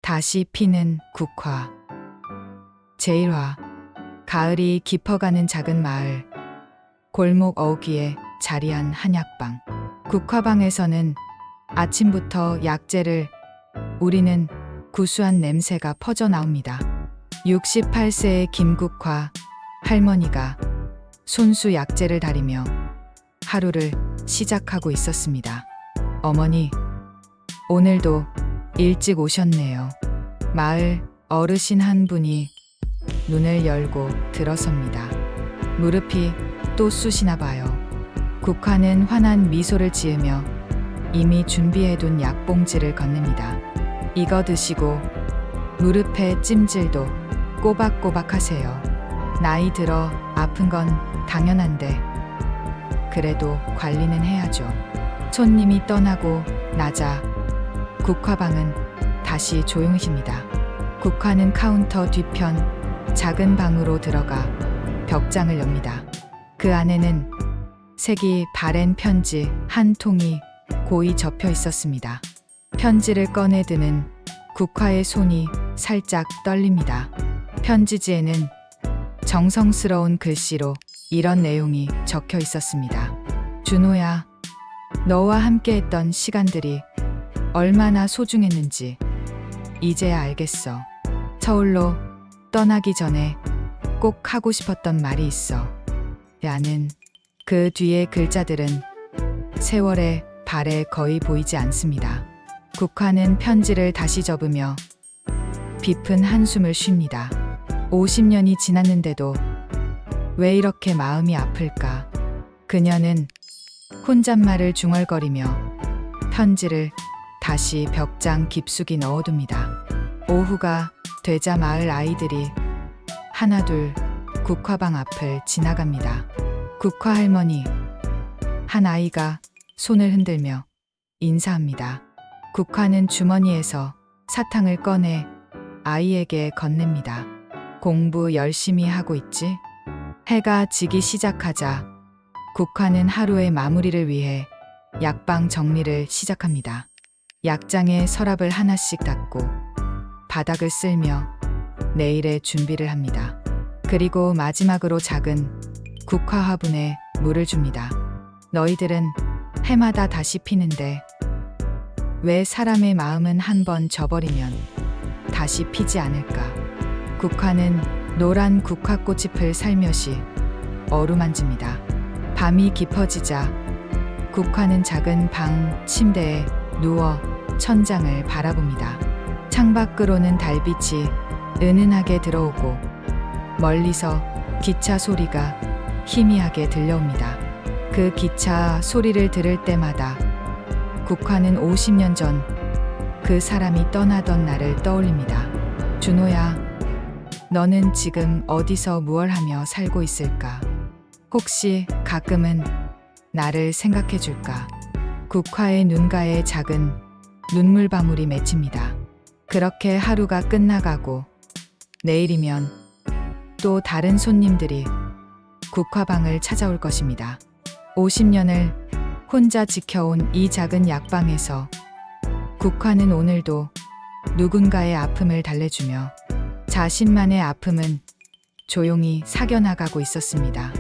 다시 피는 국화. 제1화. 가을이 깊어가는 작은 마을. 골목 어귀에 자리한 한약방. 국화방에서는 아침부터 약재를 우리는 구수한 냄새가 퍼져 나옵니다. 68세의 김국화 할머니가 손수 약재를 다리며 하루를 시작하고 있었습니다. 어머니, 오늘도 일찍 오셨네요. 마을 어르신 한 분이 눈을 열고 들어섭니다. 무릎이 또 쑤시나 봐요. 국화는 환한 미소를 지으며 이미 준비해둔 약봉지를 건넵니다. 이거 드시고 무릎에 찜질도 꼬박꼬박 하세요. 나이 들어 아픈 건 당연한데 그래도 관리는 해야죠. 손님이 떠나고 나자 국화방은 다시 조용해집니다. 국화는 카운터 뒤편 작은 방으로 들어가 벽장을 엽니다. 그 안에는 색이 바랜 편지 한 통이 고이 접혀 있었습니다. 편지를 꺼내드는 국화의 손이 살짝 떨립니다. 편지지에는 정성스러운 글씨로 이런 내용이 적혀 있었습니다. 준호야, 너와 함께했던 시간들이 얼마나 소중했는지 이제야 알겠어. 서울로 떠나기 전에 꼭 하고 싶었던 말이 있어. 야는 그 뒤의 글자들은 세월의 발에 거의 보이지 않습니다. 국화는 편지를 다시 접으며 깊은 한숨을 쉽니다. 50년이 지났는데도 왜 이렇게 마음이 아플까? 그녀는 혼잣말을 중얼거리며 편지를 다시 벽장 깊숙이 넣어둡니다. 오후가 되자 마을 아이들이 하나둘 국화방 앞을 지나갑니다. 국화 할머니, 한 아이가 손을 흔들며 인사합니다. 국화는 주머니에서 사탕을 꺼내 아이에게 건넵니다. 공부 열심히 하고 있지? 해가 지기 시작하자 국화는 하루의 마무리를 위해 약방 정리를 시작합니다. 약장에 서랍을 하나씩 닫고 바닥을 쓸며 내일의 준비를 합니다. 그리고 마지막으로 작은 국화 화분에 물을 줍니다. 너희들은 해마다 다시 피는데 왜 사람의 마음은 한번 져버리면 다시 피지 않을까? 국화는 노란 국화꽃잎을 살며시 어루만집니다. 밤이 깊어지자 국화는 작은 방 침대에 누워 천장을 바라봅니다. 창밖으로는 달빛이 은은하게 들어오고 멀리서 기차 소리가 희미하게 들려옵니다. 그 기차 소리를 들을 때마다 국화는 50년 전 그 사람이 떠나던 날을 떠올립니다. 준호야, 너는 지금 어디서 무얼 하며 살고 있을까? 혹시 가끔은 나를 생각해 줄까? 국화의 눈가에 작은 눈물방울이 맺힙니다. 그렇게 하루가 끝나가고 내일이면 또 다른 손님들이 국화방을 찾아올 것입니다. 50년을 혼자 지켜온 이 작은 약방에서 국화는 오늘도 누군가의 아픔을 달래주며 자신만의 아픔은 조용히 사겨나가고 있었습니다.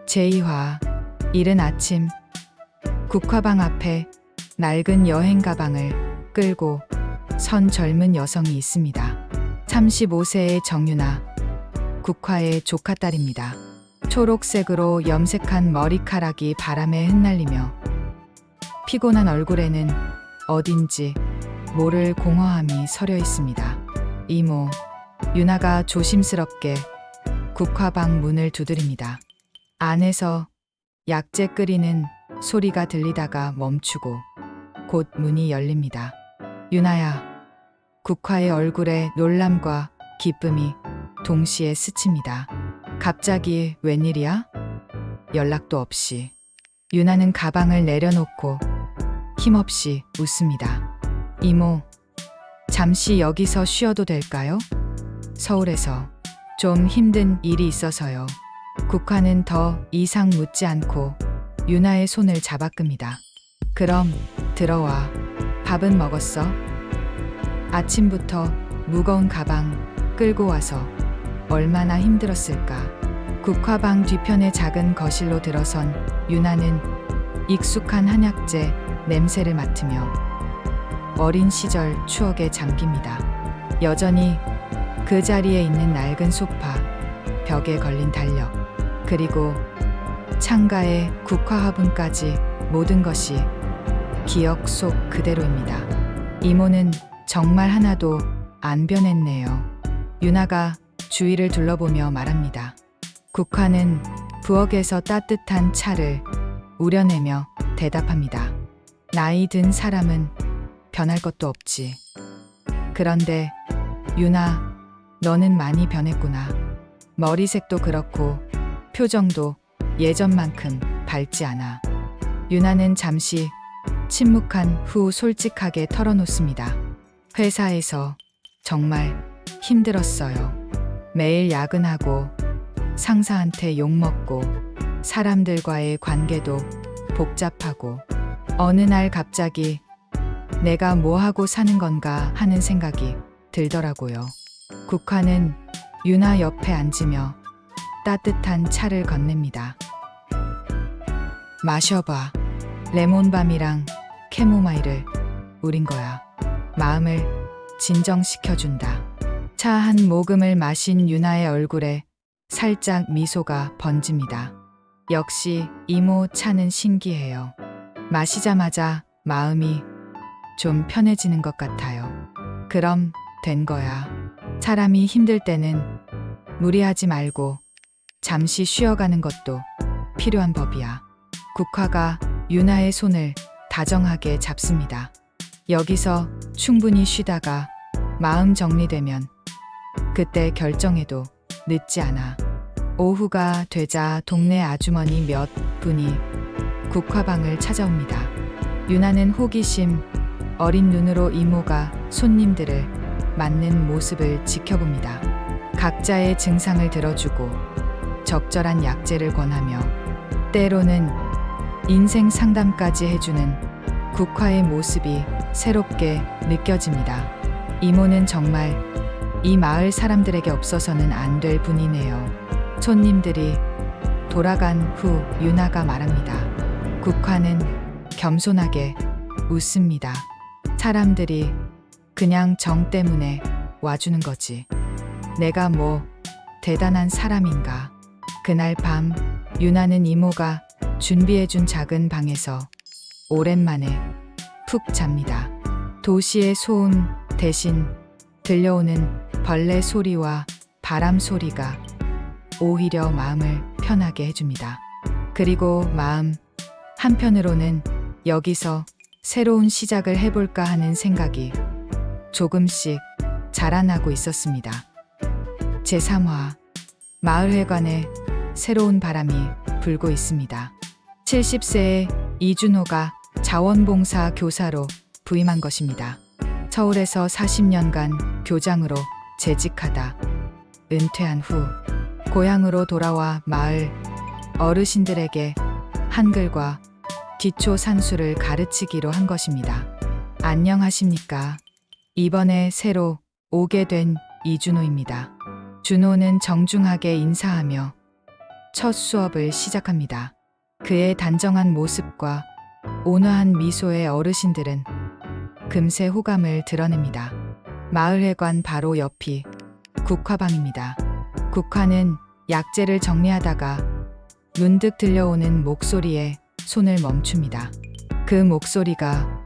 제2화. 이른 아침, 국화방 앞에 낡은 여행 가방을 끌고 선 젊은 여성이 있습니다. 35세의 정유나, 국화의 조카딸입니다. 초록색으로 염색한 머리카락이 바람에 흩날리며 피곤한 얼굴에는 어딘지 모를 공허함이 서려 있습니다. 이모, 유나가 조심스럽게 국화방 문을 두드립니다. 안에서 약재 끓이는 소리가 들리다가 멈추고 곧 문이 열립니다. 유나야. 국화의 얼굴에 놀람과 기쁨이 동시에 스칩니다. 갑자기 웬일이야? 연락도 없이. 유나는 가방을 내려놓고 힘없이 웃습니다. 이모, 잠시 여기서 쉬어도 될까요? 서울에서 좀 힘든 일이 있어서요. 국화는 더 이상 묻지 않고 유나의 손을 잡아 끕니다. 그럼 들어와. 밥은 먹었어? 아침부터 무거운 가방 끌고 와서 얼마나 힘들었을까. 국화방 뒤편의 작은 거실로 들어선 유나는 익숙한 한약재 냄새를 맡으며 어린 시절 추억에 잠깁니다. 여전히 그 자리에 있는 낡은 소파, 벽에 걸린 달력, 그리고 창가의 국화 화분까지 모든 것이 기억 속 그대로입니다. 이모는 정말 하나도 안 변했네요. 유나가 주위를 둘러보며 말합니다. 국화는 부엌에서 따뜻한 차를 우려내며 대답합니다. 나이 든 사람은 변할 것도 없지. 그런데 유나, 너는 많이 변했구나. 머리색도 그렇고 표정도 예전만큼 밝지 않아. 유나는 잠시 침묵한 후 솔직하게 털어놓습니다. 회사에서 정말 힘들었어요. 매일 야근하고 상사한테 욕먹고 사람들과의 관계도 복잡하고 어느 날 갑자기 내가 뭐 하고 사는 건가 하는 생각이 들더라고요. 국화는 유나 옆에 앉으며 따뜻한 차를 건넵니다. 마셔봐. 레몬밤이랑 캐모마일을 우린 거야. 마음을 진정시켜준다. 차 한 모금을 마신 유나의 얼굴에 살짝 미소가 번집니다. 역시 이모 차는 신기해요. 마시자마자 마음이 좀 편해지는 것 같아요. 그럼 된 거야. 사람이 힘들 때는 무리하지 말고 잠시 쉬어가는 것도 필요한 법이야. 국화가 유나의 손을 다정하게 잡습니다. 여기서 충분히 쉬다가 마음 정리되면 그때 결정해도 늦지 않아. 오후가 되자 동네 아주머니 몇 분이 국화방을 찾아옵니다. 유나는 호기심 어린 눈으로 이모가 손님들을 맞는 모습을 지켜봅니다. 각자의 증상을 들어주고 적절한 약재를 권하며 때로는 인생 상담까지 해주는 국화의 모습이 새롭게 느껴집니다. 이모는 정말 이 마을 사람들에게 없어서는 안 될 분이네요. 손님들이 돌아간 후 유나가 말합니다. 국화는 겸손하게 웃습니다. 사람들이 그냥 정 때문에 와주는 거지. 내가 뭐 대단한 사람인가. 그날 밤 유나는 이모가 준비해준 작은 방에서 오랜만에 푹 잡니다. 도시의 소음 대신 들려오는 벌레 소리와 바람 소리가 오히려 마음을 편하게 해줍니다. 그리고 마음 한편으로는 여기서 새로운 시작을 해볼까 하는 생각이 조금씩 자라나고 있었습니다. 제3화 마을회관에 새로운 바람이 불고 있습니다. 70세의 이준호가 자원봉사 교사로 부임한 것입니다. 서울에서 40년간 교장으로 재직하다 은퇴한 후 고향으로 돌아와 마을 어르신들에게 한글과 기초 산수를 가르치기로 한 것입니다. 안녕하십니까. 이번에 새로 오게 된 이준호입니다. 준호는 정중하게 인사하며 첫 수업을 시작합니다. 그의 단정한 모습과 온화한 미소에 어르신들은 금세 호감을 드러냅니다. 마을회관 바로 옆이 국화방입니다. 국화는 약재를 정리하다가 문득 들려오는 목소리에 손을 멈춥니다. 그 목소리가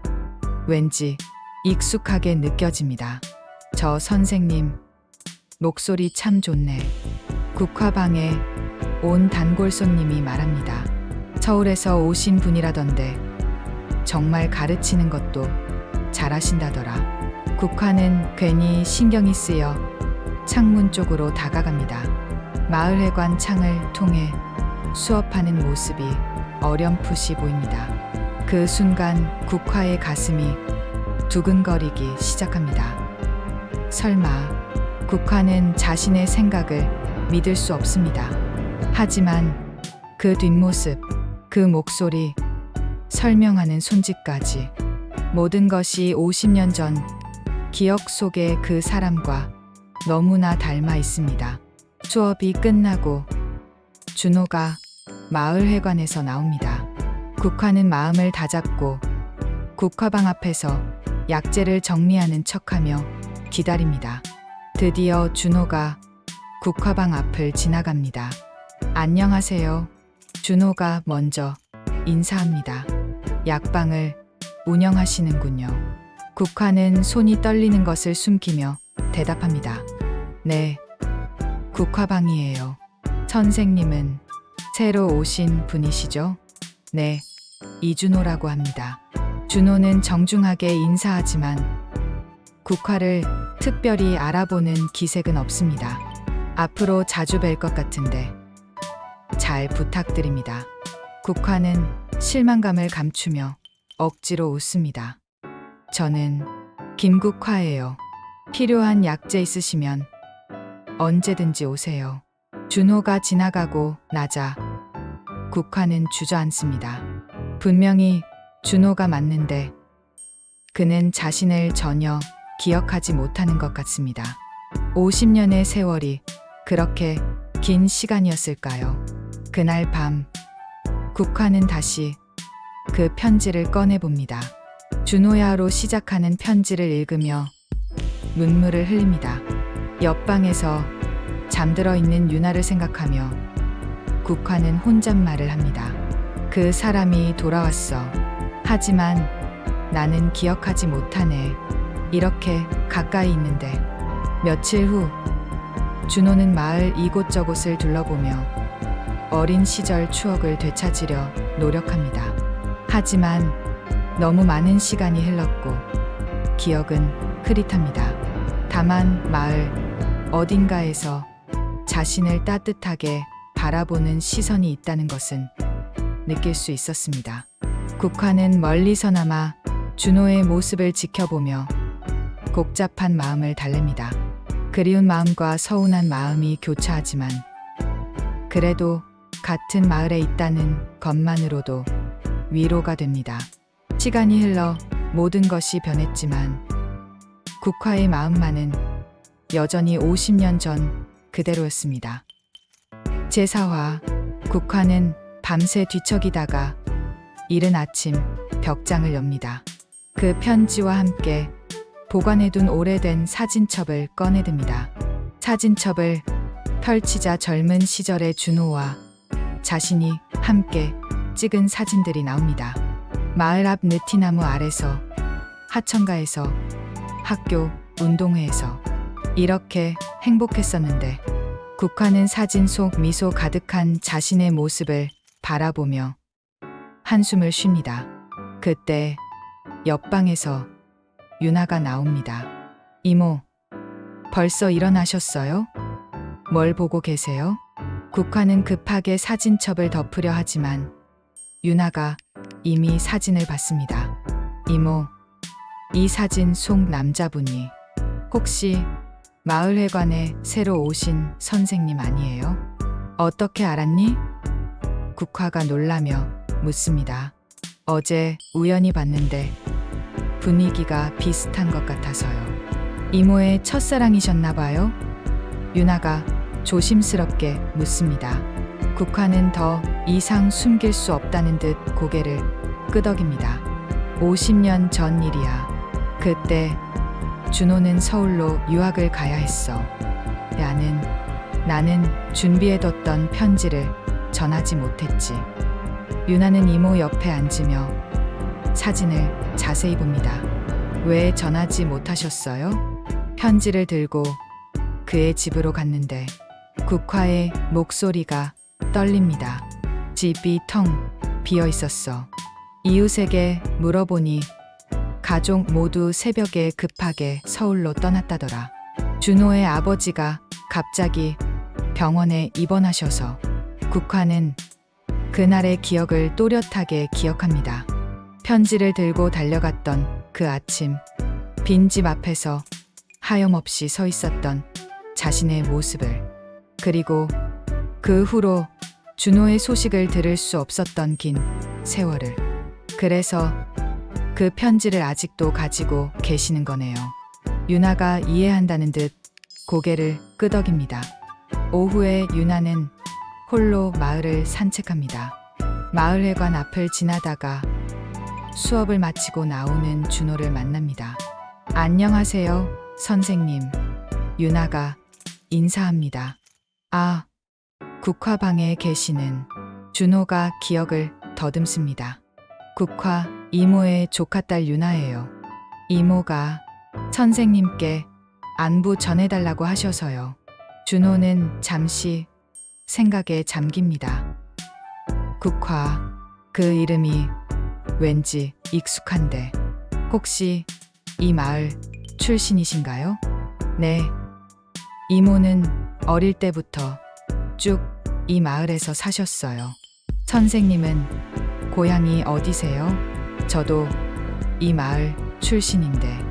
왠지 익숙하게 느껴집니다. 저 선생님 목소리 참 좋네. 국화방에 온 단골 손님이 말합니다. 서울에서 오신 분이라던데 정말 가르치는 것도 잘하신다더라. 국화는 괜히 신경이 쓰여 창문 쪽으로 다가갑니다. 마을회관 창을 통해 수업하는 모습이 어렴풋이 보입니다. 그 순간 국화의 가슴이 두근거리기 시작합니다. 설마 국화는 자신의 생각을 믿을 수 없습니다. 하지만 그 뒷모습, 그 목소리, 설명하는 손짓까지 모든 것이 50년 전 기억 속의 그 사람과 너무나 닮아 있습니다. 수업이 끝나고 준호가 마을회관에서 나옵니다. 국화는 마음을 다잡고 국화방 앞에서 약재를 정리하는 척하며 기다립니다. 드디어 준호가 국화방 앞을 지나갑니다. 안녕하세요. 준호가 먼저 인사합니다. 약방을 운영하시는군요. 국화는 손이 떨리는 것을 숨기며 대답합니다. 네, 국화방이에요. 선생님은 새로 오신 분이시죠? 네, 이준호라고 합니다. 준호는 정중하게 인사하지만 국화를 특별히 알아보는 기색은 없습니다. 앞으로 자주 뵐 것 같은데 잘 부탁드립니다. 국화는 실망감을 감추며 억지로 웃습니다. 저는 김국화예요. 필요한 약재 있으시면 언제든지 오세요. 준호가 지나가고 나자 국화는 주저앉습니다. 분명히 준호가 맞는데 그는 자신을 전혀 기억하지 못하는 것 같습니다. 50년의 세월이 그렇게 긴 시간이었을까요? 그날 밤 국화는 다시 그 편지를 꺼내봅니다. 준호야로 시작하는 편지를 읽으며 눈물을 흘립니다. 옆방에서 잠들어 있는 유나를 생각하며 국화는 혼잣말을 합니다. 그 사람이 돌아왔어. 하지만 나는 기억하지 못하네. 이렇게 가까이 있는데. 며칠 후 준호는 마을 이곳저곳을 둘러보며 어린 시절 추억을 되찾으려 노력합니다. 하지만 너무 많은 시간이 흘렀고 기억은 흐릿합니다. 다만 마을 어딘가에서 자신을 따뜻하게 바라보는 시선이 있다는 것은 느낄 수 있었습니다. 국화는 멀리서나마 준호의 모습을 지켜보며 복잡한 마음을 달랩니다. 그리운 마음과 서운한 마음이 교차하지만 그래도 같은 마을에 있다는 것만으로도 위로가 됩니다. 시간이 흘러 모든 것이 변했지만 국화의 마음만은 여전히 50년 전 그대로였습니다. 제4화 국화는 밤새 뒤척이다가 이른 아침 벽장을 엽니다. 그 편지와 함께 보관해둔 오래된 사진첩을 꺼내듭니다. 사진첩을 펼치자 젊은 시절의 준호와 자신이 함께 찍은 사진들이 나옵니다. 마을 앞 느티나무 아래서, 하천가에서, 학교 운동회에서 이렇게 행복했었는데 국화는 사진 속 미소 가득한 자신의 모습을 바라보며 한숨을 쉽니다. 그때 옆방에서 유나가 나옵니다. 이모, 벌써 일어나셨어요? 뭘 보고 계세요? 국화는 급하게 사진첩을 덮으려 하지만 유나가 이미 사진을 봤습니다. 이모, 이 사진 속 남자분이 혹시 마을회관에 새로 오신 선생님 아니에요? 어떻게 알았니? 국화가 놀라며 묻습니다. 어제 우연히 봤는데 분위기가 비슷한 것 같아서요. 이모의 첫사랑이셨나 봐요? 유나가 조심스럽게 묻습니다. 국화는 더 이상 숨길 수 없다는 듯 고개를 끄덕입니다. 50년 전 일이야. 그때 준호는 서울로 유학을 가야 했어. 나는 준비해뒀던 편지를 전하지 못했지. 유나는 이모 옆에 앉으며 사진을 자세히 봅니다. 왜 전하지 못하셨어요? 편지를 들고 그의 집으로 갔는데 국화의 목소리가 떨립니다. 집이 텅 비어 있었어. 이웃에게 물어보니 가족 모두 새벽에 급하게 서울로 떠났다더라. 준호의 아버지가 갑자기 병원에 입원하셔서 국화는 그날의 기억을 또렷하게 기억합니다. 편지를 들고 달려갔던 그 아침, 빈집 앞에서 하염없이 서 있었던 자신의 모습을, 그리고 그 후로 준호의 소식을 들을 수 없었던 긴 세월을. 그래서 그 편지를 아직도 가지고 계시는 거네요. 유나가 이해한다는 듯 고개를 끄덕입니다. 오후에 유나는 홀로 마을을 산책합니다. 마을회관 앞을 지나다가 수업을 마치고 나오는 준호를 만납니다. 안녕하세요, 선생님. 유나가 인사합니다. 아, 국화방에 계시는. 준호가 기억을 더듬습니다. 국화 이모의 조카딸 유나예요. 이모가 선생님께 안부 전해달라고 하셔서요. 준호는 잠시 생각에 잠깁니다. 국화, 그 이름이 왠지 익숙한데 혹시 이 마을 출신이신가요? 네. 이모는 어릴 때부터 쭉 이 마을에서 사셨어요. 선생님은 고향이 어디세요? 저도 이 마을 출신인데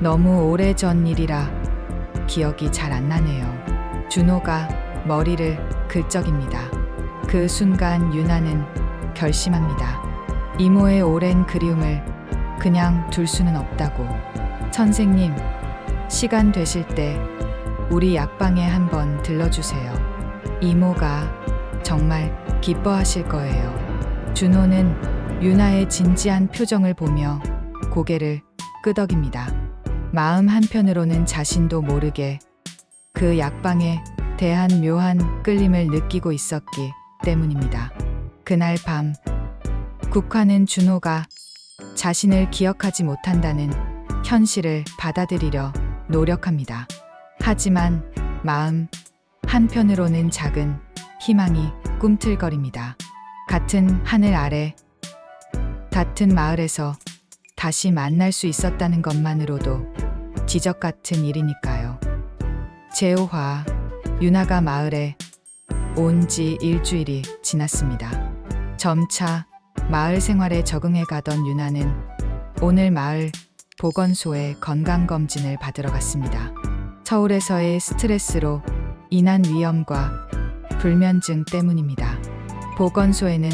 너무 오래전 일이라 기억이 잘 안 나네요. 준호가 머리를 긁적입니다. 그 순간 유나는 결심합니다. 이모의 오랜 그리움을 그냥 둘 수는 없다고. 선생님, 시간 되실 때 우리 약방에 한번 들러주세요. 이모가 정말 기뻐하실 거예요. 준호는 유나의 진지한 표정을 보며 고개를 끄덕입니다. 마음 한편으로는 자신도 모르게 그 약방에 대한 묘한 끌림을 느끼고 있었기 때문입니다. 그날 밤, 국화는 준호가 자신을 기억하지 못한다는 현실을 받아들이려 노력합니다. 하지만 마음 한편으로는 작은 희망이 꿈틀거립니다. 같은 하늘 아래, 같은 마을에서 다시 만날 수 있었다는 것만으로도 기적 같은 일이니까요. 제5화, 유나가 마을에 온 지 일주일이 지났습니다. 점차 마을 생활에 적응해 가던 유나는 오늘 마을 보건소에 건강검진을 받으러 갔습니다. 서울에서의 스트레스로 인한 위염과 불면증 때문입니다. 보건소에는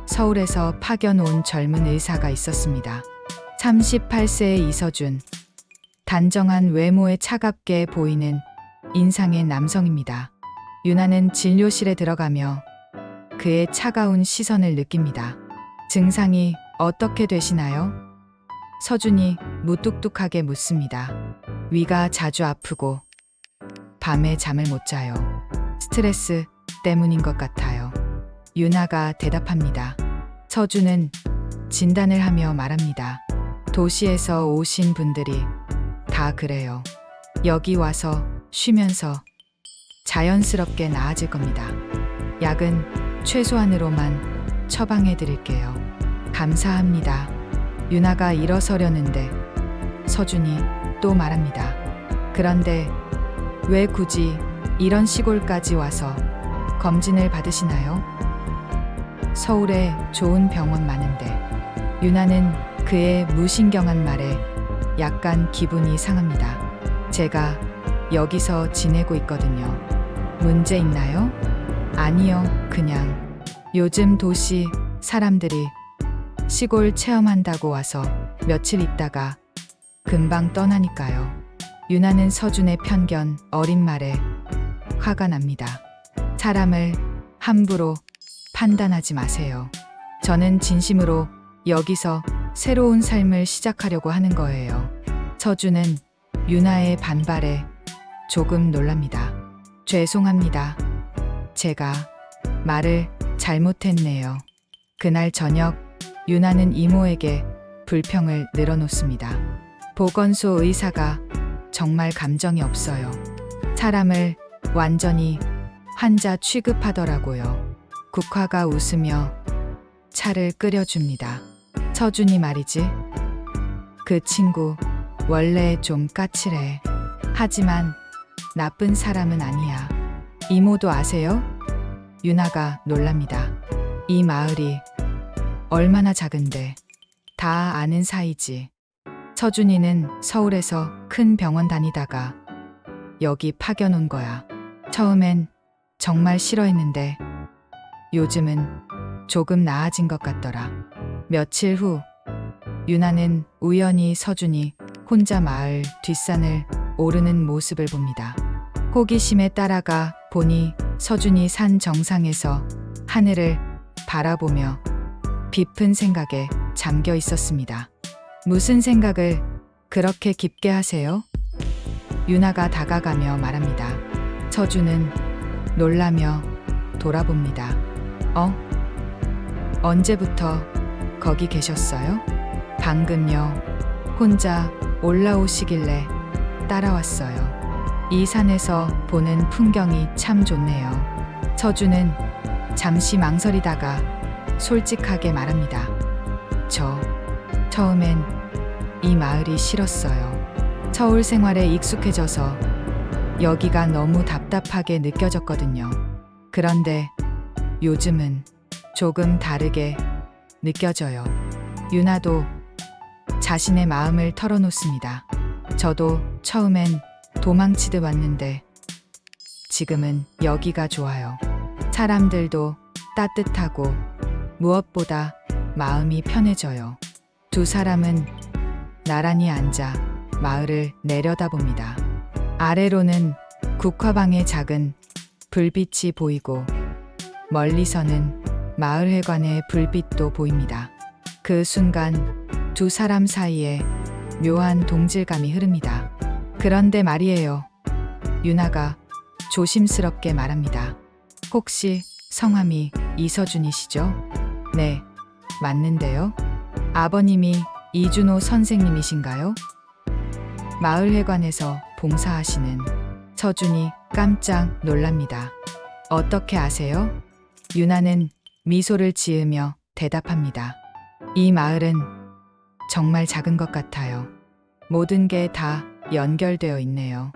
서울에서 파견 온 젊은 의사가 있었습니다. 38세의 이서준, 단정한 외모에 차갑게 보이는 인상의 남성입니다. 유나는 진료실에 들어가며 그의 차가운 시선을 느낍니다. 증상이 어떻게 되시나요? 서준이 무뚝뚝하게 묻습니다. 위가 자주 아프고 밤에 잠을 못 자요. 스트레스 때문인 것 같아요. 유나가 대답합니다. 서준은 진단을 하며 말합니다. 도시에서 오신 분들이 다 그래요. 여기 와서 쉬면서 자연스럽게 나아질 겁니다. 약은 최소한으로만 처방해 드릴게요. 감사합니다. 유나가 일어서려는데 서준이 또 말합니다. 그런데 왜 굳이 이런 시골까지 와서 검진을 받으시나요? 서울에 좋은 병원 많은데. 유나는 그의 무신경한 말에 약간 기분이 상합니다. 제가 여기서 지내고 있거든요. 문제 있나요? 아니요, 그냥 요즘 도시 사람들이 시골 체험한다고 와서 며칠 있다가 금방 떠나니까요. 유나는 서준의 편견 어린 말에 화가 납니다. 사람을 함부로 판단하지 마세요. 저는 진심으로 여기서 새로운 삶을 시작하려고 하는 거예요. 서준은 유나의 반발에 조금 놀랍니다. 죄송합니다. 제가 말을 잘못했네요. 그날 저녁 유나는 이모에게 불평을 늘어놓습니다. 보건소 의사가 정말 감정이 없어요. 사람을 완전히 환자 취급하더라고요. 국화가 웃으며 차를 끓여줍니다. 서준이 말이지. 그 친구 원래 좀 까칠해. 하지만 나쁜 사람은 아니야. 이모도 아세요? 유나가 놀랍니다. 이 마을이 얼마나 작은데 다 아는 사이지. 서준이는 서울에서 큰 병원 다니다가 여기 파견 온 거야. 처음엔 정말 싫어했는데 요즘은 조금 나아진 것 같더라. 며칠 후 유나는 우연히 서준이 혼자 마을 뒷산을 오르는 모습을 봅니다. 호기심에 따라가 보니 서준이 산 정상에서 하늘을 바라보며 깊은 생각에 잠겨 있었습니다. 무슨 생각을 그렇게 깊게 하세요? 유나가 다가가며 말합니다. 서준은 놀라며 돌아봅니다. 언제부터 거기 계셨어요? 방금요. 혼자 올라오시길래 따라왔어요. 이 산에서 보는 풍경이 참 좋네요. 서준은 잠시 망설이다가 솔직하게 말합니다. 저 처음엔 이 마을이 싫었어요. 서울 생활에 익숙해져서 여기가 너무 답답하게 느껴졌거든요. 그런데 요즘은 조금 다르게 느껴져요. 유나도 자신의 마음을 털어놓습니다. 저도 처음엔 도망치듯 왔는데 지금은 여기가 좋아요. 사람들도 따뜻하고 무엇보다 마음이 편해져요. 두 사람은 나란히 앉아 마을을 내려다봅니다. 아래로는 국화방의 작은 불빛이 보이고 멀리서는 마을회관의 불빛도 보입니다. 그 순간 두 사람 사이에 묘한 동질감이 흐릅니다. 그런데 말이에요. 유나가 조심스럽게 말합니다. 혹시 성함이 이서준이시죠? 네, 맞는데요. 아버님이 이준호 선생님이신가요? 마을회관에서 봉사하시는. 서준이 깜짝 놀랍니다. 어떻게 아세요? 유나는 미소를 지으며 대답합니다. 이 마을은 정말 작은 것 같아요. 모든 게 다 연결되어 있네요.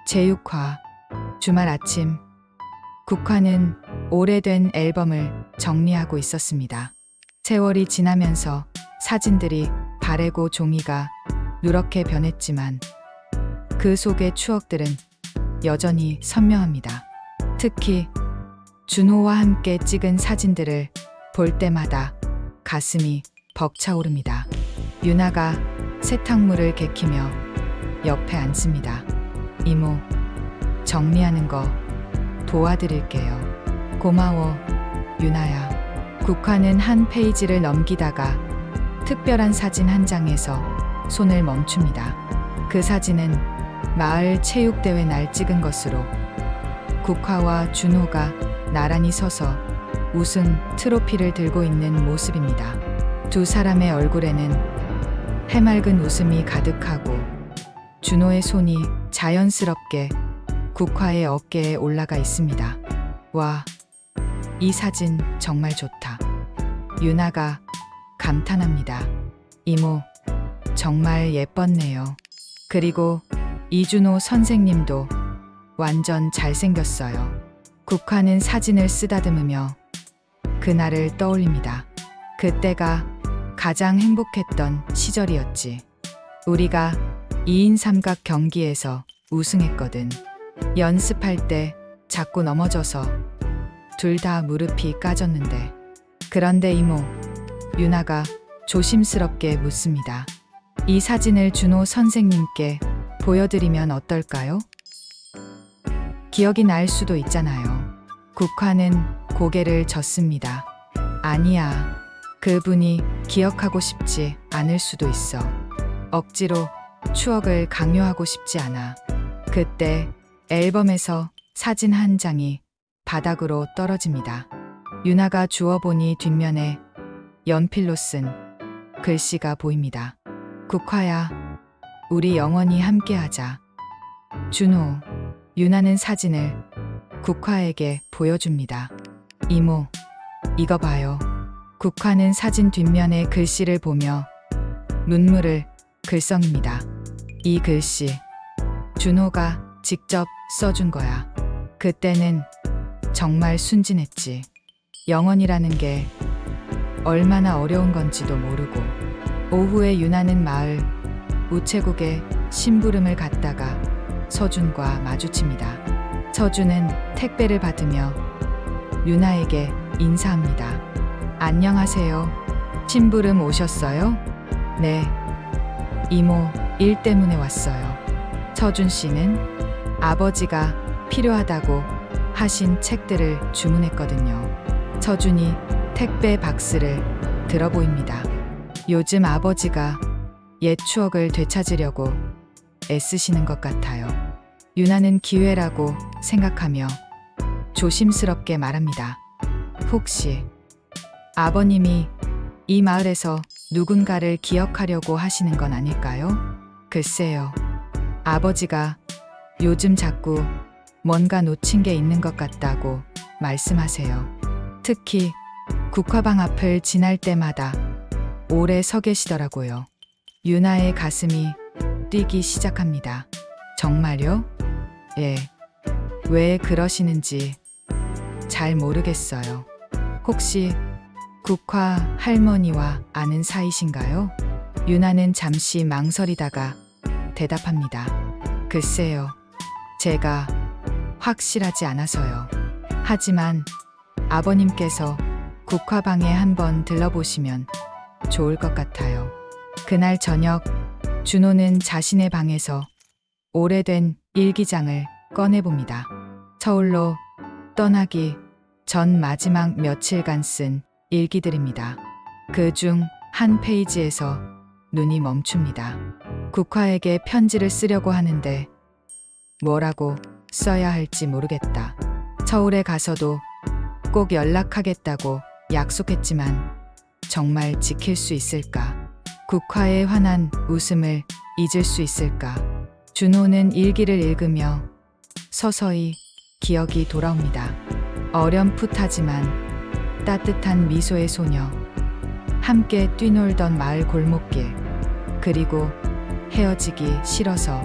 제육화. 주말 아침 국화는 오래된 앨범을 정리하고 있었습니다. 세월이 지나면서 사진들이 바래고 종이가 누렇게 변했지만 그 속의 추억들은 여전히 선명합니다. 특히 준호와 함께 찍은 사진들을 볼 때마다 가슴이 벅차오릅니다. 유나가 세탁물을 개키며 옆에 앉습니다. 이모, 정리하는 거 도와드릴게요. 고마워, 유나야. 국화는 한 페이지를 넘기다가 특별한 사진 한 장에서 손을 멈춥니다. 그 사진은 마을 체육대회 날 찍은 것으로 국화와 준호가 나란히 서서 우승 트로피를 들고 있는 모습입니다. 두 사람의 얼굴에는 해맑은 웃음이 가득하고 준호의 손이 자연스럽게 국화의 어깨에 올라가 있습니다. 와, 이 사진 정말 좋다. 유나가 감탄합니다. 이모, 정말 예뻤네요. 그리고 이준호 선생님도 완전 잘생겼어요. 국화는 사진을 쓰다듬으며 그날을 떠올립니다. 그때가 가장 행복했던 시절이었지. 우리가 2인 삼각 경기에서 우승했거든. 연습할 때 자꾸 넘어져서 둘 다 무릎이 까졌는데. 그런데 이모, 유나가 조심스럽게 묻습니다. 이 사진을 준호 선생님께 보여드리면 어떨까요? 기억이 날 수도 있잖아요. 국화는 고개를 젓습니다. 아니야, 그분이 기억하고 싶지 않을 수도 있어. 억지로 추억을 강요하고 싶지 않아. 그때 앨범에서 사진 한 장이 바닥으로 떨어집니다. 유나가 주워보니 뒷면에 연필로 쓴 글씨가 보입니다. 국화야, 우리 영원히 함께하자. 준호. 유나는 사진을 국화에게 보여줍니다. 이모, 이거 봐요. 국화는 사진 뒷면의 글씨를 보며 눈물을 글썽입니다. 이 글씨, 준호가 직접 써준 거야. 그때는 정말 순진했지. 영원이라는 게 얼마나 어려운 건지도 모르고. 오후에 유나는 마을 우체국에 심부름을 갔다가 서준과 마주칩니다. 서준은 택배를 받으며 유나에게 인사합니다. 안녕하세요. 심부름 오셨어요? 네. 이모, 일 때문에 왔어요. 서준 씨는 아버지가 필요하다고 하신 책들을 주문했거든요. 서준이 택배 박스를 들어 보입니다. 요즘 아버지가 옛 추억을 되찾으려고 애쓰시는 것 같아요. 유나는 기회라고 생각하며 조심스럽게 말합니다. 혹시 아버님이 이 마을에서 누군가를 기억하려고 하시는 건 아닐까요? 글쎄요. 아버지가 요즘 자꾸 뭔가 놓친 게 있는 것 같다고 말씀하세요. 특히 국화방 앞을 지날 때마다 오래 서 계시더라고요. 유나의 가슴이 뛰기 시작합니다. 정말요? 예. 왜 그러시는지 잘 모르겠어요. 혹시 국화 할머니와 아는 사이신가요? 유나는 잠시 망설이다가 대답합니다. 글쎄요. 제가 확실하지 않아서요. 하지만 아버님께서 국화방에 한번 들러보시면 좋을 것 같아요. 그날 저녁 준호는 자신의 방에서 오래된 일기장을 꺼내봅니다. 서울로 떠나기 전 마지막 며칠간 쓴 일기들입니다. 그중 한 페이지에서 눈이 멈춥니다. 국화에게 편지를 쓰려고 하는데 뭐라고 써야 할지 모르겠다. 서울에 가서도 꼭 연락하겠다고 약속했지만 정말 지킬 수 있을까? 국화의 환한 웃음을 잊을 수 있을까? 준호는 일기를 읽으며 서서히 기억이 돌아옵니다. 어렴풋하지만 따뜻한 미소의 소녀, 함께 뛰놀던 마을 골목길, 그리고 헤어지기 싫어서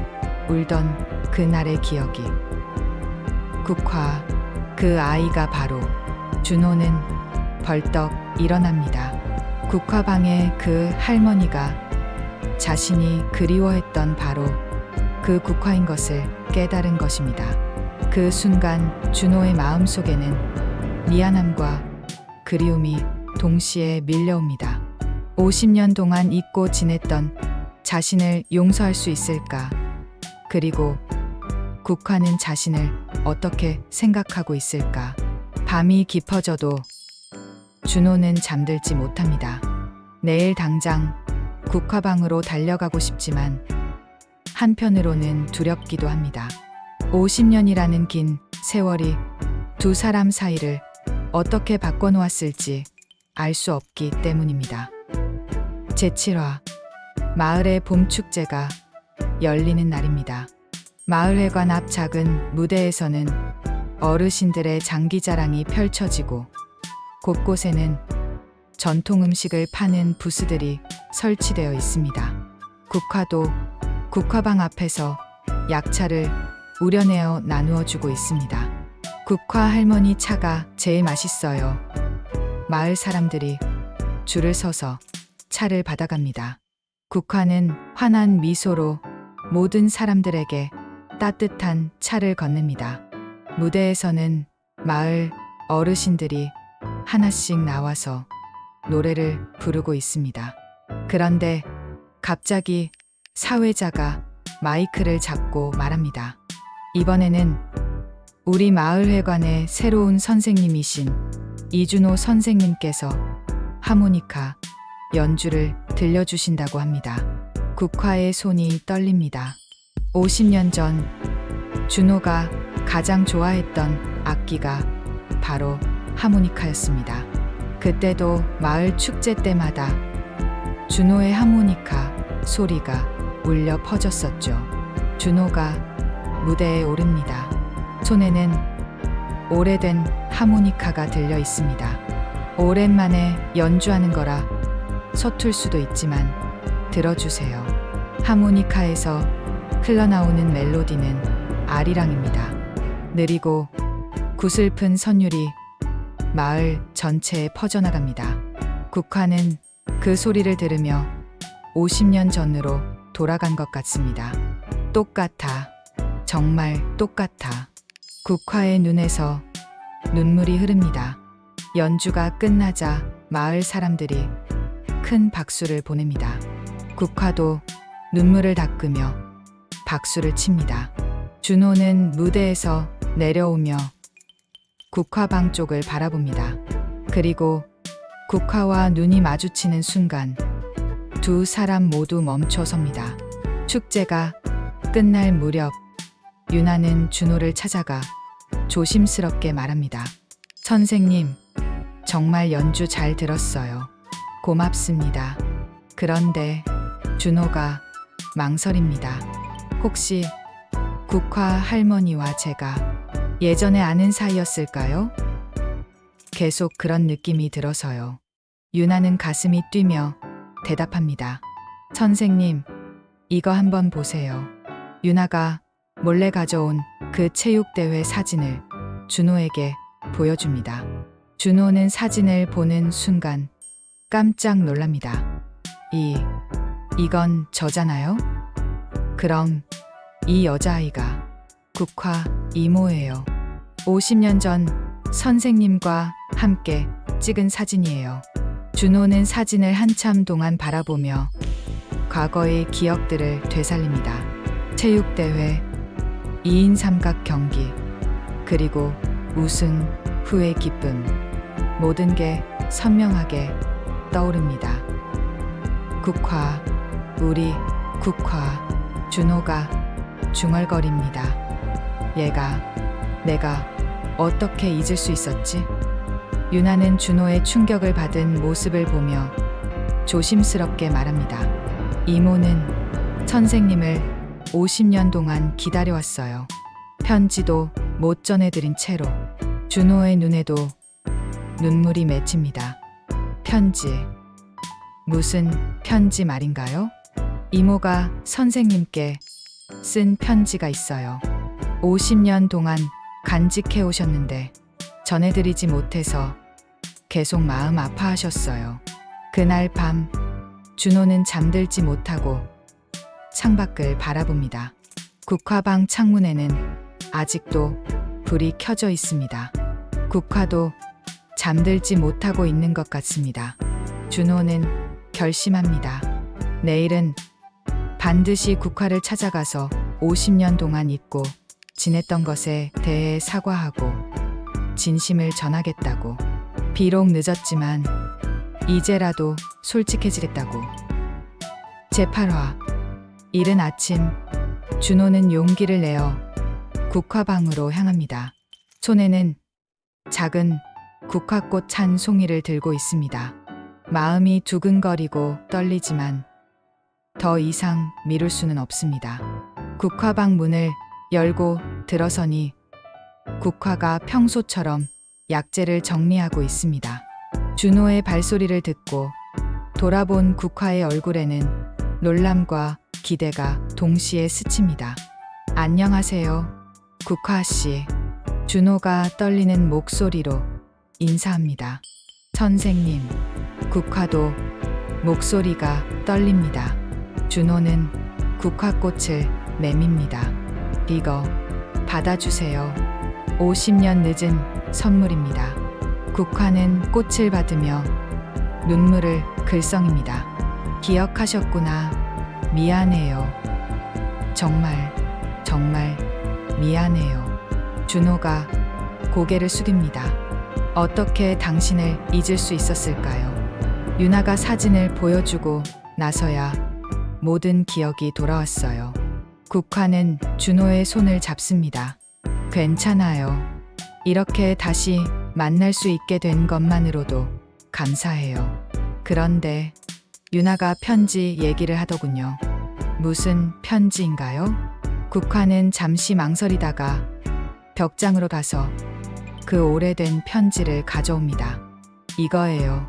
울던 그날의 기억이. 국화, 그 아이가 바로. 준호는 벌떡 일어납니다. 국화방의 그 할머니가 자신이 그리워했던 바로 그 국화인 것을 깨달은 것입니다. 그 순간 준호의 마음속에는 미안함과 그리움이 동시에 밀려옵니다. 50년 동안 잊고 지냈던 자신을 용서할 수 있을까? 그리고 국화는 자신을 어떻게 생각하고 있을까? 밤이 깊어져도 준호는 잠들지 못합니다. 내일 당장 국화방으로 달려가고 싶지만 한편으로는 두렵기도 합니다. 50년이라는 긴 세월이 두 사람 사이를 어떻게 바꿔놓았을지 알 수 없기 때문입니다. 제7화 마을의 봄축제가 열리는 날입니다. 마을회관 앞 작은 무대에서는 어르신들의 장기자랑이 펼쳐지고 곳곳에는 전통 음식을 파는 부스들이 설치되어 있습니다. 국화도 국화방 앞에서 약차를 우려내어 나누어주고 있습니다. 국화 할머니 차가 제일 맛있어요. 마을 사람들이 줄을 서서 차를 받아갑니다. 국화는 환한 미소로 모든 사람들에게 따뜻한 차를 건넵니다. 무대에서는 마을 어르신들이 하나씩 나와서 노래를 부르고 있습니다. 그런데 갑자기 사회자가 마이크를 잡고 말합니다. 이번에는 우리 마을회관의 새로운 선생님이신 이준호 선생님께서 하모니카 연주를 들려주신다고 합니다. 국화의 손이 떨립니다. 50년 전 준호가 가장 좋아했던 악기가 바로 하모니카였습니다. 그때도 마을 축제 때마다 준호의 하모니카 소리가 울려 퍼졌었죠. 준호가 무대에 오릅니다. 손에는 오래된 하모니카가 들려 있습니다. 오랜만에 연주하는 거라 서툴 수도 있지만 들어주세요. 하모니카에서 흘러나오는 멜로디는 아리랑입니다. 느리고 구슬픈 선율이 마을 전체에 퍼져나갑니다. 국화는 그 소리를 들으며 50년 전으로 돌아간 것 같습니다. 똑같아. 정말 똑같아. 국화의 눈에서 눈물이 흐릅니다. 연주가 끝나자 마을 사람들이 큰 박수를 보냅니다. 국화도 눈물을 닦으며 박수를 칩니다. 준호는 무대에서 내려오며 국화방 쪽을 바라봅니다. 그리고 국화와 눈이 마주치는 순간 두 사람 모두 멈춰섭니다. 축제가 끝날 무렵 유나는 준호를 찾아가 조심스럽게 말합니다. 선생님, 정말 연주 잘 들었어요. 고맙습니다. 그런데 준호가 망설입니다. 혹시 국화 할머니와 제가 예전에 아는 사이였을까요? 계속 그런 느낌이 들어서요. 유나는 가슴이 뛰며 대답합니다. 선생님, 이거 한번 보세요. 유나가 몰래 가져온 그 체육대회 사진을 준호에게 보여줍니다. 준호는 사진을 보는 순간 깜짝 놀랍니다. 이건 저잖아요? 그럼 이 여자아이가 국화 이모예요. 50년 전 선생님과 함께 찍은 사진이에요. 준호는 사진을 한참 동안 바라보며 과거의 기억들을 되살립니다. 체육대회, 2인 삼각 경기, 그리고 우승 후의 기쁨. 모든 게 선명하게 떠오릅니다. 국화, 우리 국화. 준호가 중얼거립니다. 내가 어떻게 잊을 수 있었지? 유나는 준호의 충격을 받은 모습을 보며 조심스럽게 말합니다. 이모는 선생님을 50년 동안 기다려왔어요. 편지도 못 전해드린 채로. 준호의 눈에도 눈물이 맺힙니다. 편지. 무슨 편지 말인가요? 이모가 선생님께 쓴 편지가 있어요. 50년 동안 간직해 오셨는데 전해드리지 못해서 계속 마음 아파하셨어요. 그날 밤 준호는 잠들지 못하고 창밖을 바라봅니다. 국화방 창문에는 아직도 불이 켜져 있습니다. 국화도 잠들지 못하고 있는 것 같습니다. 준호는 결심합니다. 내일은 반드시 국화를 찾아가서 50년 동안 잊고 지냈던 것에 대해 사과하고 진심을 전하겠다고. 비록 늦었지만 이제라도 솔직해지겠다고. 제8화. 이른 아침 준호는 용기를 내어 국화방으로 향합니다. 손에는 작은 국화꽃 찬 송이를 들고 있습니다. 마음이 두근거리고 떨리지만 더 이상 미룰 수는 없습니다. 국화방 문을 열고 들어서니 국화가 평소처럼 약재를 정리하고 있습니다. 준호의 발소리를 듣고 돌아본 국화의 얼굴에는 놀람과 기대가 동시에 스칩니다. 안녕하세요, 국화씨. 준호가 떨리는 목소리로 인사합니다. 선생님. 국화도 목소리가 떨립니다. 준호는 국화꽃을 내밉니다. 이거 받아주세요. 50년 늦은 선물입니다. 국화는 꽃을 받으며 눈물을 글썽입니다. 기억하셨구나. 미안해요. 정말 미안해요. 준호가 고개를 숙입니다. 어떻게 당신을 잊을 수 있었을까요? 유나가 사진을 보여주고 나서야 모든 기억이 돌아왔어요. 국화는 준호의 손을 잡습니다. 괜찮아요. 이렇게 다시 만날 수 있게 된 것만으로도 감사해요. 그런데 유나가 편지 얘기를 하더군요. 무슨 편지인가요? 국화는 잠시 망설이다가 벽장으로 가서 그 오래된 편지를 가져옵니다. 이거예요.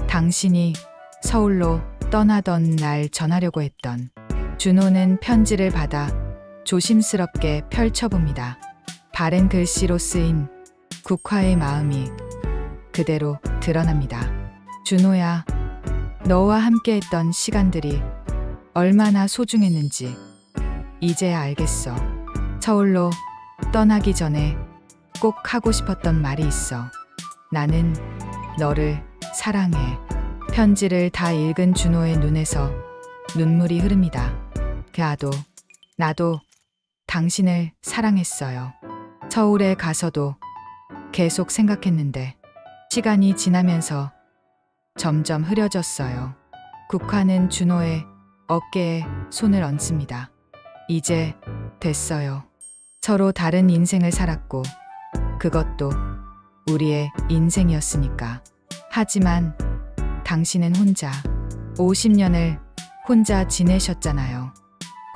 당신이 서울로 떠나던 날 전하려고 했던. 준호는 편지를 받아 조심스럽게 펼쳐봅니다. 바른 글씨로 쓰인 국화의 마음이 그대로 드러납니다. 준호야, 너와 함께했던 시간들이 얼마나 소중했는지 이제야 알겠어. 서울로 떠나기 전에 꼭 하고 싶었던 말이 있어. 나는 너를 사랑해. 편지를 다 읽은 준호의 눈에서 눈물이 흐릅니다. 나도 당신을 사랑했어요. 서울에 가서도 계속 생각했는데 시간이 지나면서 점점 흐려졌어요. 국화는 준호의 어깨에 손을 얹습니다. 이제 됐어요. 서로 다른 인생을 살았고 그것도 우리의 인생이었으니까. 하지만 당신은 혼자 50년을 혼자 지내셨잖아요.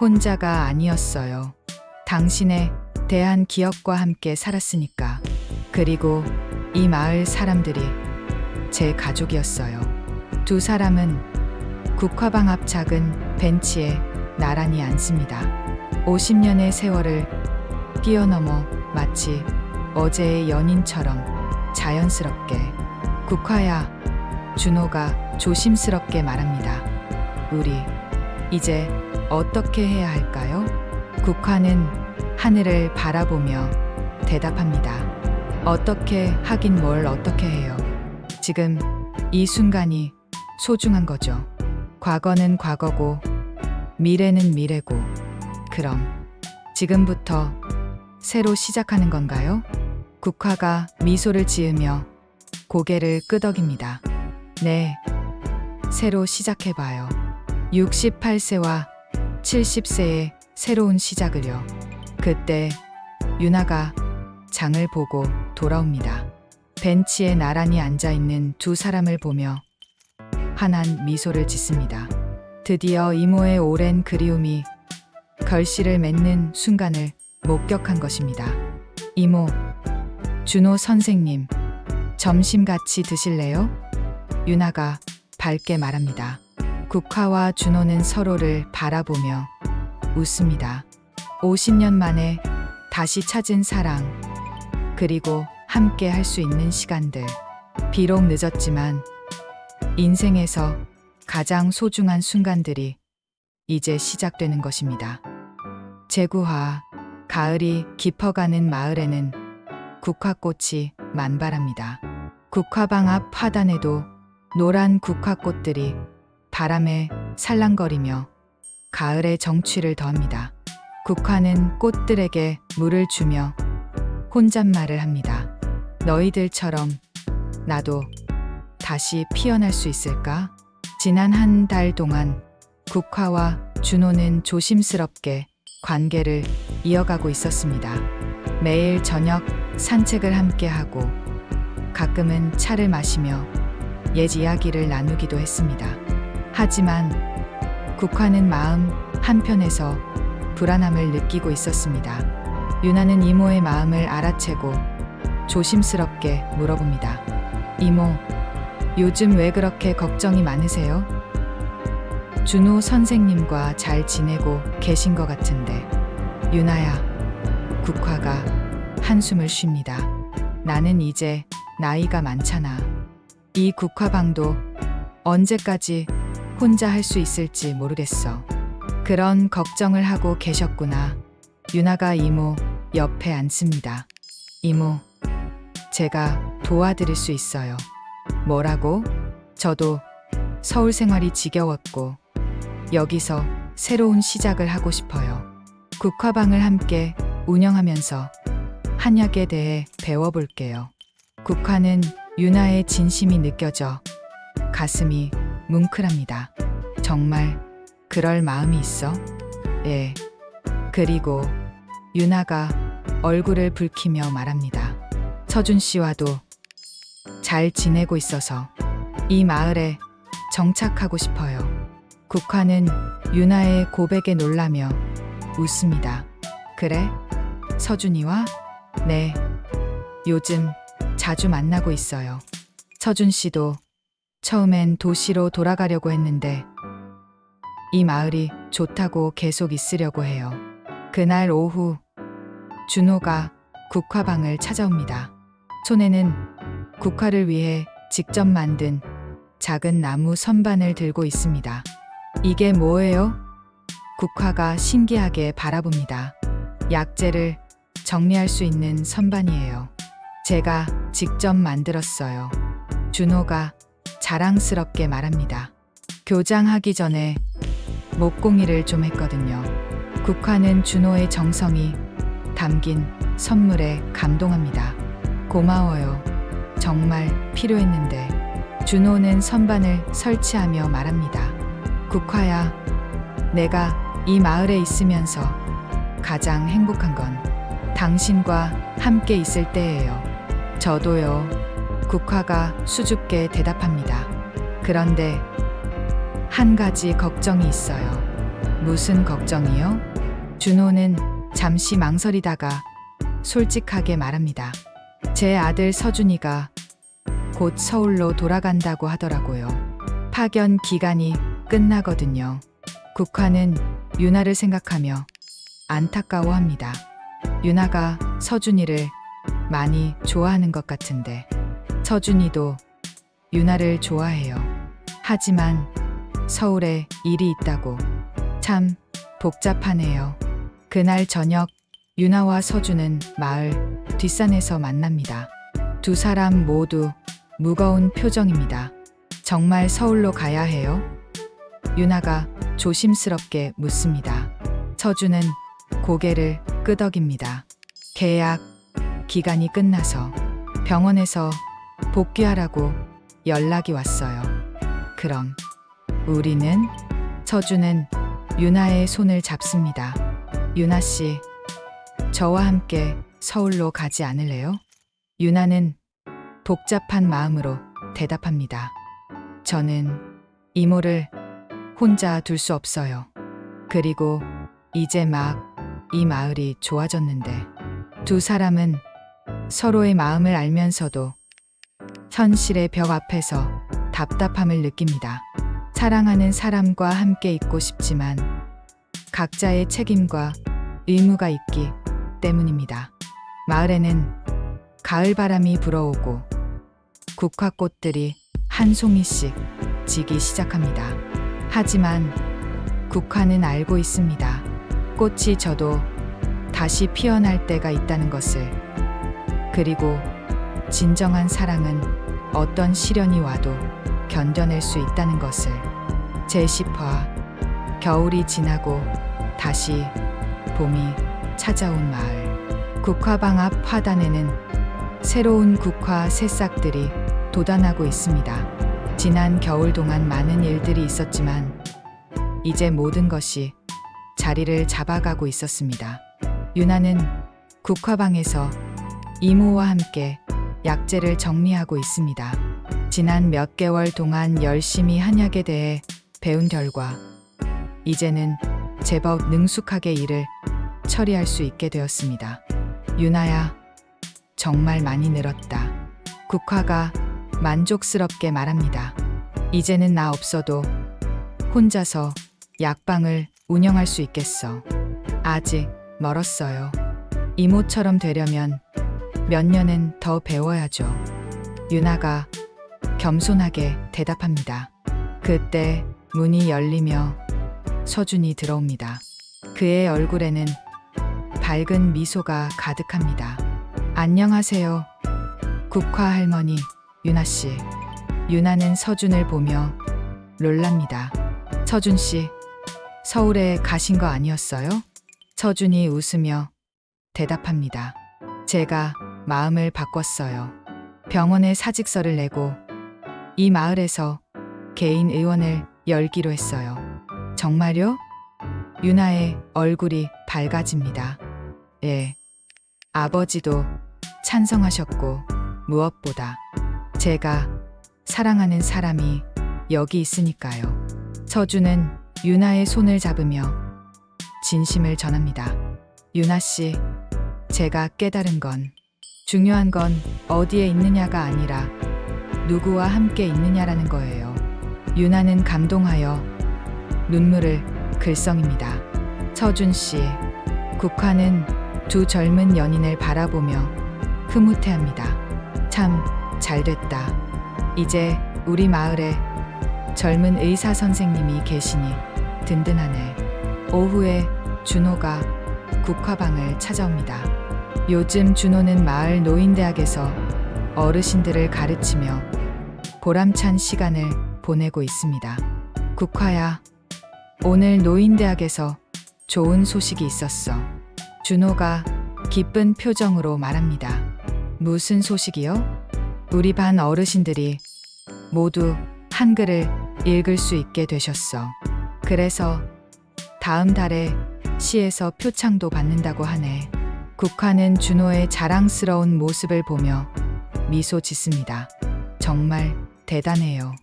혼자가 아니었어요. 당신에 대한 기억과 함께 살았으니까. 그리고 이 마을 사람들이 제 가족이었어요. 두 사람은 국화방 앞 작은 벤치에 나란히 앉습니다. 50년의 세월을 뛰어넘어 마치 어제의 연인처럼 자연스럽게. 국화야, 준호가 조심스럽게 말합니다. 우리 이제 어떻게 해야 할까요? 국화는 하늘을 바라보며 대답합니다. 어떻게 하긴 뭘 어떻게 해요. 지금 이 순간이 소중한 거죠. 과거는 과거고 미래는 미래고. 그럼 지금부터 새로 시작하는 건가요? 국화가 미소를 지으며 고개를 끄덕입니다. 네, 새로 시작해봐요. 68세와 70세의 새로운 시작을요. 그때 유나가 장을 보고 돌아옵니다. 벤치에 나란히 앉아있는 두 사람을 보며 환한 미소를 짓습니다. 드디어 이모의 오랜 그리움이 결실을 맺는 순간을 목격한 것입니다. 이모, 준호 선생님, 점심 같이 드실래요? 유나가 밝게 말합니다. 국화와 준호는 서로를 바라보며 웃습니다. 50년 만에 다시 찾은 사랑, 그리고 함께 할 수 있는 시간들. 비록 늦었지만 인생에서 가장 소중한 순간들이 이제 시작되는 것입니다. 제구화, 가을이 깊어가는 마을에는 국화꽃이 만발합니다. 국화방 앞 화단에도 노란 국화꽃들이 바람에 살랑거리며 가을의 정취를 더합니다. 국화는 꽃들에게 물을 주며 혼잣말을 합니다. 너희들처럼 나도 다시 피어날 수 있을까? 지난 한 달 동안 국화와 준호는 조심스럽게 관계를 이어가고 있었습니다. 매일 저녁 산책을 함께 하고 가끔은 차를 마시며 옛 이야기를 나누기도 했습니다. 하지만 국화는 마음 한편에서 불안함을 느끼고 있었습니다. 유나는 이모의 마음을 알아채고 조심스럽게 물어봅니다. 이모, 요즘 왜 그렇게 걱정이 많으세요? 준호 선생님과 잘 지내고 계신 것 같은데. 유나야, 국화가 한숨을 쉽니다. 나는 이제 나이가 많잖아. 이 국화방도 언제까지 혼자 할 수 있을지 모르겠어. 그런 걱정을 하고 계셨구나. 유나가 이모 옆에 앉습니다. 이모, 제가 도와드릴 수 있어요. 뭐라고? 저도 서울 생활이 지겨웠고 여기서 새로운 시작을 하고 싶어요. 국화방을 함께 운영하면서 한약에 대해 배워볼게요. 국화는 유나의 진심이 느껴져 가슴이 뭉클합니다. 정말 그럴 마음이 있어? 예. 그리고 유나가 얼굴을 붉히며 말합니다. 서준 씨와도 잘 지내고 있어서 이 마을에 정착하고 싶어요. 국화는 유나의 고백에 놀라며 웃습니다. 그래? 서준이와? 네. 요즘 자주 만나고 있어요. 서준 씨도 처음엔 도시로 돌아가려고 했는데 이 마을이 좋다고 계속 있으려고 해요. 그날 오후 준호가 국화방을 찾아옵니다. 손에는 국화를 위해 직접 만든 작은 나무 선반을 들고 있습니다. 이게 뭐예요? 국화가 신기하게 바라봅니다. 약재를 정리할 수 있는 선반이에요. 제가 직접 만들었어요. 준호가 자랑스럽게 말합니다. 교장하기 전에 목공일을 좀 했거든요. 국화는 준호의 정성이 담긴 선물에 감동합니다. 고마워요. 정말 필요했는데. 준호는 선반을 설치하며 말합니다. 국화야, 내가 이 마을에 있으면서 가장 행복한 건 당신과 함께 있을 때예요. 저도요. 국화가 수줍게 대답합니다. 그런데 한 가지 걱정이 있어요. 무슨 걱정이요? 준호는 잠시 망설이다가 솔직하게 말합니다. 제 아들 서준이가 곧 서울로 돌아간다고 하더라고요. 파견 기간이 끝나거든요. 국화는 유나를 생각하며 안타까워합니다. 유나가 서준이를 많이 좋아하는 것 같은데 서준이도 유나를 좋아해요. 하지만 서울에 일이 있다고. 참 복잡하네요. 그날 저녁 유나와 서준은 마을 뒷산에서 만납니다. 두 사람 모두 무거운 표정입니다. 정말 서울로 가야 해요? 유나가 조심스럽게 묻습니다. 서준은 고개를 끄덕입니다. 계약 기간이 끝나서 병원에서 복귀하라고 연락이 왔어요. 그럼 우리는? 서준은 유나의 손을 잡습니다. 유나 씨, 저와 함께 서울로 가지 않을래요? 유나는 복잡한 마음으로 대답합니다. 저는 이모를 혼자 둘 수 없어요. 그리고 이제 막 이 마을이 좋아졌는데. 두 사람은 서로의 마음을 알면서도 현실의 벽 앞에서 답답함을 느낍니다. 사랑하는 사람과 함께 있고 싶지만 각자의 책임과 의무가 있기 때문입니다. 마을에는 가을 바람이 불어오고 국화꽃들이 한 송이씩 지기 시작합니다. 하지만 국화는 알고 있습니다. 꽃이 져도 다시 피어날 때가 있다는 것을. 그리고 진정한 사랑은 어떤 시련이 와도 견뎌낼 수 있다는 것을. 제10화 겨울이 지나고 다시 봄이 찾아온 마을. 국화방 앞 화단에는 새로운 국화 새싹들이 돋아나고 있습니다. 지난 겨울 동안 많은 일들이 있었지만 이제 모든 것이 자리를 잡아가고 있었습니다. 유나는 국화방에서 이모와 함께 약재를 정리하고 있습니다. 지난 몇 개월 동안 열심히 한약에 대해 배운 결과 이제는 제법 능숙하게 일을 처리할 수 있게 되었습니다. 유나야, 정말 많이 늘었다. 국화가 만족스럽게 말합니다. 이제는 나 없어도 혼자서 약방을 운영할 수 있겠어. 아직 멀었어요. 이모처럼 되려면 몇 년은 더 배워야죠. 유나가 겸손하게 대답합니다. 그때 문이 열리며 서준이 들어옵니다. 그의 얼굴에는 밝은 미소가 가득합니다. 안녕하세요. 국화 할머니, 유나 씨. 유나는 서준을 보며 놀랍니다. 서준 씨, 서울에 가신 거 아니었어요? 서준이 웃으며 대답합니다. 제가 마음을 바꿨어요. 병원에 사직서를 내고 이 마을에서 개인 의원을 열기로 했어요. 정말요? 유나의 얼굴이 밝아집니다. 예. 아버지도 찬성하셨고 무엇보다 제가 사랑하는 사람이 여기 있으니까요. 서준은 유나의 손을 잡으며 진심을 전합니다. 유나 씨, 제가 깨달은 건 중요한 건 어디에 있느냐가 아니라 누구와 함께 있느냐라는 거예요. 유나는 감동하여 눈물을 글썽입니다. 서준 씨, 국화는 두 젊은 연인을 바라보며 흐뭇해합니다. 참 잘됐다. 이제 우리 마을에 젊은 의사 선생님이 계시니 든든하네. 오후에 준호가 국화방을 찾아옵니다. 요즘 준호는 마을 노인대학에서 어르신들을 가르치며 보람찬 시간을 보내고 있습니다. 국화야, 오늘 노인대학에서 좋은 소식이 있었어. 준호가 기쁜 표정으로 말합니다. 무슨 소식이요? 우리 반 어르신들이 모두 한글을 읽을 수 있게 되셨어. 그래서 다음 달에 시에서 표창도 받는다고 하네. 국화는 준호의 자랑스러운 모습을 보며 미소 짓습니다. 정말 대단해요.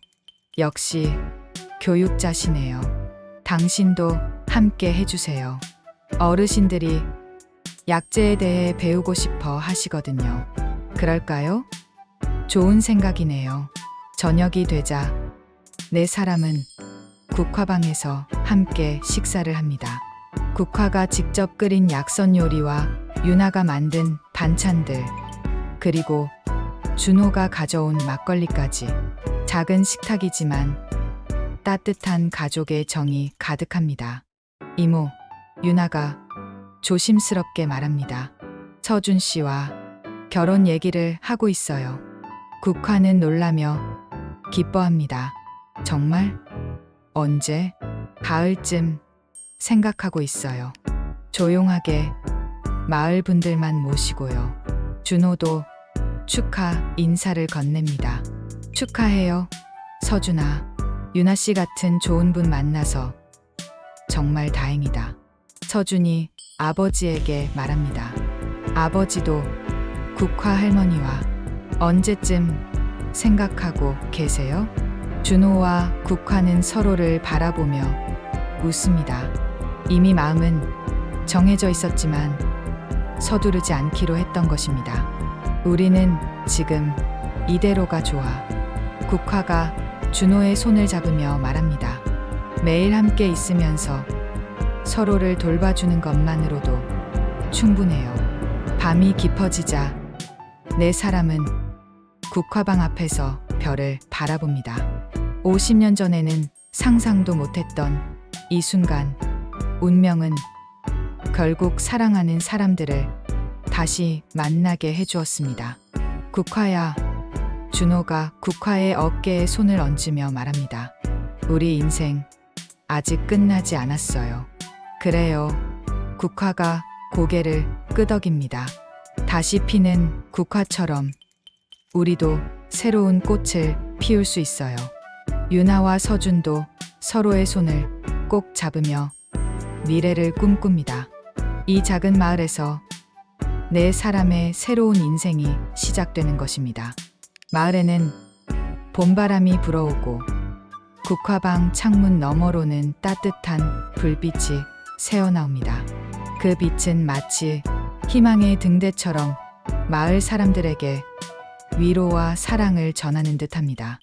역시 교육자시네요. 당신도 함께 해주세요. 어르신들이 약재에 대해 배우고 싶어 하시거든요. 그럴까요? 좋은 생각이네요. 저녁이 되자 네 사람은 국화방에서 함께 식사를 합니다. 국화가 직접 끓인 약선 요리와 유나가 만든 반찬들, 그리고 준호가 가져온 막걸리까지. 작은 식탁이지만 따뜻한 가족의 정이 가득합니다. 이모, 유나가 조심스럽게 말합니다. 서준 씨와 결혼 얘기를 하고 있어요. 국화는 놀라며 기뻐합니다. 정말? 언제? 가을쯤 생각하고 있어요. 조용하게 마을 분들만 모시고요. 준호도 축하 인사를 건넵니다. 축하해요. 서준아, 유나 씨 같은 좋은 분 만나서 정말 다행이다. 서준이 아버지에게 말합니다. 아버지도 국화 할머니와 언제쯤 생각하고 계세요? 준호와 국화는 서로를 바라보며 웃습니다. 이미 마음은 정해져 있었지만 서두르지 않기로 했던 것입니다. 우리는 지금 이대로가 좋아. 국화가 준호의 손을 잡으며 말합니다. 매일 함께 있으면서 서로를 돌봐주는 것만으로도 충분해요. 밤이 깊어지자 네 사람은 국화방 앞에서 별을 바라봅니다. 50년 전에는 상상도 못했던 이 순간, 운명은 결국 사랑하는 사람들을 다시 만나게 해주었습니다. 국화야. 준호가 국화의 어깨에 손을 얹으며 말합니다. 우리 인생 아직 끝나지 않았어요. 그래요. 국화가 고개를 끄덕입니다. 다시 피는 국화처럼 우리도 새로운 꽃을 피울 수 있어요. 유나와 서준도 서로의 손을 꼭 잡으며 미래를 꿈꿉니다. 이 작은 마을에서 네 사람의 새로운 인생이 시작되는 것입니다. 마을에는 봄바람이 불어오고 국화방 창문 너머로는 따뜻한 불빛이 새어나옵니다. 그 빛은 마치 희망의 등대처럼 마을 사람들에게 위로와 사랑을 전하는 듯합니다.